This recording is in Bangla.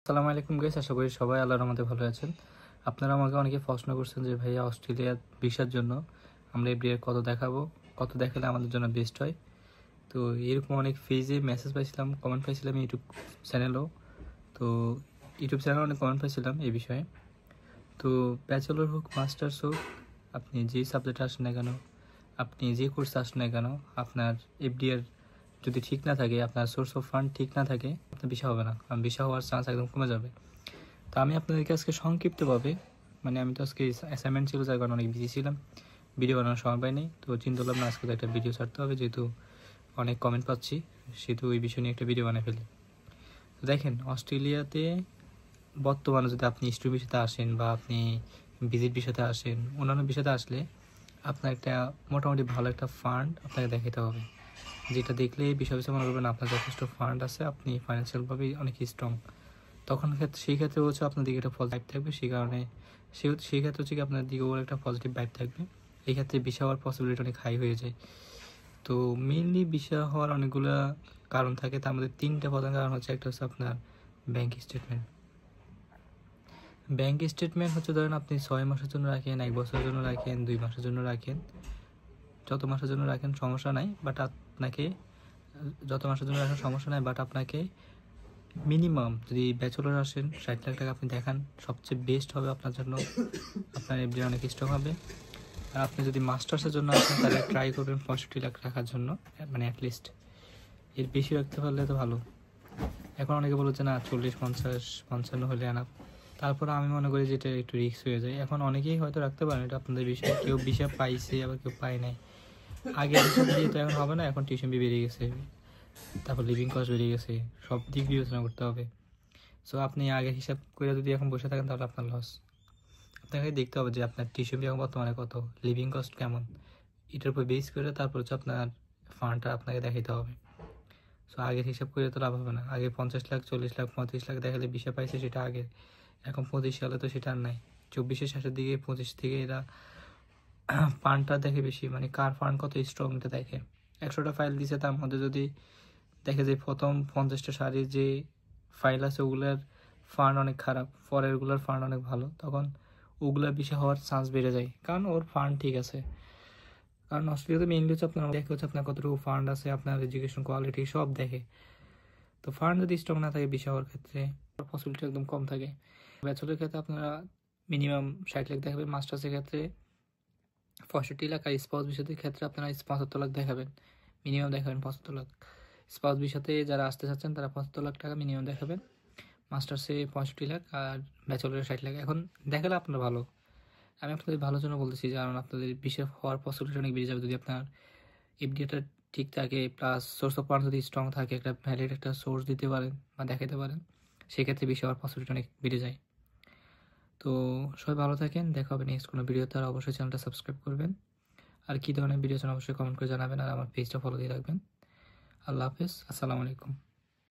আসসালামু আলাইকুম গাইস, আশা করি সবাই আল্লাহর রহমতে ভালো আছেন। আপনারা আমাকে অনেকে প্রশ্ন করছেন যে ভাইয়া অস্ট্রেলিয়ার ভিসার জন্য আমরা এফডিআর কত দেখাবো, কত দেখালে আমাদের জন্য বেস্ট হয়। তো এরকম অনেক পেজে মেসেজ পাইছিলাম, কমেন্ট পাইছিলাম ইউটিউব চ্যানেলও। তো ইউটিউব চ্যানেলে অনেক কমেন্ট পাইছিলাম এই বিষয়ে। তো ব্যাচেলর হোক মাস্টার্স হোক, আপনি যেই সাবজেক্টে আসেন না কেন, আপনি যে কোর্সে আসেন না কেন, আপনার এফডিআর যদি ঠিক না থাকে, আপনার সোর্স অফ ফান্ড ঠিক না থাকে, আপনার ভিসা হবে না, কারণ ভিসা হওয়ার চান্স একদম কমে যাবে। তো আমি আপনাদেরকে আজকে সংক্ষিপ্তভাবে, আমি তো আজকে অ্যাসাইনমেন্ট ছিল, যার কারণে অনেক বিজি ছিলাম, ভিডিও বানানোর সময় পাইনি। তো চিন্তা করলাম না, আজকে তো একটা ভিডিও ছাড়তে হবে, যেহেতু অনেক কমেন্ট পাচ্ছি, সেহেতু ওই বিষয় নিয়ে একটা ভিডিও বানিয়ে ফেলি। তো দেখেন, অস্ট্রেলিয়াতে বর্তমানে যদি আপনি স্টুডেন্ট ভিসাতে আসেন বা আপনি ভিজিট ভিসাতে আসেন, অন্যান্য ভিসাতে আসলে আপনার একটা মোটামুটি ভালো একটা ফান্ড আপনাকে দেখাতে হবে, যেটা দেখলে বিষয় মনে করবেন আপনার যথেষ্ট ফান্ড আছে, আপনি ফাইন্যান্সিয়ালভাবে অনেক স্ট্রং। তখন সেই ক্ষেত্রে হচ্ছে আপনার দিকে একটা পজিটিভ থাকবে, সেই কারণে সেই ক্ষেত্রে হচ্ছে কি আপনার দিকে ওর একটা পজিটিভ ভাইব থাকবে। এই ক্ষেত্রে ভিসা হওয়ার পসিবিলিটি অনেক হাই হয়ে যায়। তো মেইনলি ভিসা হওয়ার অনেকগুলো কারণ থাকে, তার মধ্যে তিনটা প্রধান কারণ হচ্ছে, একটা হচ্ছে আপনার ব্যাংক স্টেটমেন্ট। ব্যাংক স্টেটমেন্ট হচ্ছে, ধরেন আপনি 6 মাসের জন্য রাখেন, 1 বছরের জন্য রাখেন, 2 মাসের জন্য রাখেন, যত মাসের জন্য রাখেন সমস্যা নাই, বাট আপনাকে যত মাসের জন্য রাখেন সমস্যা নাই, বাট আপনাকে মিনিমাম যদি ব্যাচেলর আসেন 60 লাখ টাকা আপনি দেখান, সবচেয়ে বেস্ট হবে আপনার জন্য, আপনার এফডি অনেক স্ট্রং হবে। আর আপনি যদি মাস্টার্সের জন্য আসেন তাহলে ট্রাই করবেন 65 লাখ রাখার জন্য, অ্যাটলিস্ট এর বেশি রাখতে পারলে তো ভালো। এখন অনেকে বলেছে না 40, 50, 55 হলে আনা, তারপর আমি মনে করি যে এটা একটু রিস্ক হয়ে যায়। এখন অনেকেই হয়তো রাখতে পারেন, এটা আপনাদের বিষয়, কেউ বিষয় পাইছে আবার কেউ পায় নাই। আগে দিয়ে তো এখন হবে না, এখন টিউশন ফি বেড়ে গেছে, তারপর লিভিং কস্ট বেড়ে গেছে, সব দিক বিবেচনা করতে হবে। সো আপনি আগে হিসাব করে যদি এখন বসে থাকেন তাহলে আপনার লস। আপনাকে দেখতে হবে যে আপনার টিউশন ফি এখন বর্তমানে কত, লিভিং কস্ট কেমন, এটার উপর বেস করে তারপর হচ্ছে আপনার ফান্ডটা আপনাকে দেখাইতে হবে। সো আগের হিসাব করে তো লাভ হবে না। আগে 50 লাখ, 40 লাখ, 35 লাখ দেখালে বিষয় পাইছে, সেটা আগে। এখন 25 সালে তো সেটা আর নাই। 24-এর শেষের দিকে, 25 থেকে এরা ফান্ডটা দেখে বেশি, কার ফান্ড কত স্ট্রং এটা দেখে। 100টা ফাইল দিছে, তার মধ্যে যদি দেখে যে প্রথম 50টা সারির যে ফাইল আছে ওগুলার ফান্ড অনেক খারাপ, পরেরগুলোর ফান্ড অনেক ভালো, তখন ওগুলার বিষয় হওয়ার চান্স বেড়ে যায়, কারণ ওর ফান্ড ঠিক আছে। কারণ অস্ট্রেলিয়াতে মেইনলি হচ্ছে আপনার দেখে হচ্ছে আপনার কতটুকু ফান্ড আছে, আপনার এডুকেশন কোয়ালিটি সব দেখে। তো ফান্ড যদি স্ট্রং না থাকে বিষয় হওয়ার ক্ষেত্রে পসিবিলিটি একদম কম থাকে। ব্যাচেলের ক্ষেত্রে আপনারা মিনিমাম 60 লাখ দেখাবেন, মাস্টার্সের ক্ষেত্রে 65 লাখ, আর স্পাউস বিষয়ের ক্ষেত্রে আপনারা 75 লাখ দেখাবেন, মিনিমাম দেখাবেন 75 লাখ। স্পাউস বিষয়তে যারা আসতে চাচ্ছেন তারা 75 লাখ টাকা মিনিমাম দেখাবেন, মাস্টার্সে 65 লাখ, আর ব্যাচেলরে 60 লাখ। এখন দেখালে আপনার ভালো, আমি আপনাদের ভালোর জন্য বলতেছি, কারণ আপনাদের বিষয় হওয়ার পসিবিলিটি অনেক বেড়ে যাবে যদি আপনার এফডিটা ঠিক থাকে, প্লাস সোর্স অফ ফান্ড যদি স্ট্রং থাকে, একটা ভ্যালিড একটা সোর্স দিতে পারেন বা দেখাতে পারেন, সেক্ষেত্রে বিষয় হওয়ার পসিবিলিটি অনেক বেড়ে যায়। তো সবাই ভালো থাকেন, দেখা হবে নেক্সট কোনো ভিডিওতে। আর অবশ্যই চ্যানেলটা সাবস্ক্রাইব করবেন, আর কী ধরনের ভিডিও চান অবশ্যই কমেন্ট করে জানাবেন, আর আমার পেজটা ফলো দিয়ে রাখবেন। আল্লাহ হাফেজ, আসসালামু আলাইকুম।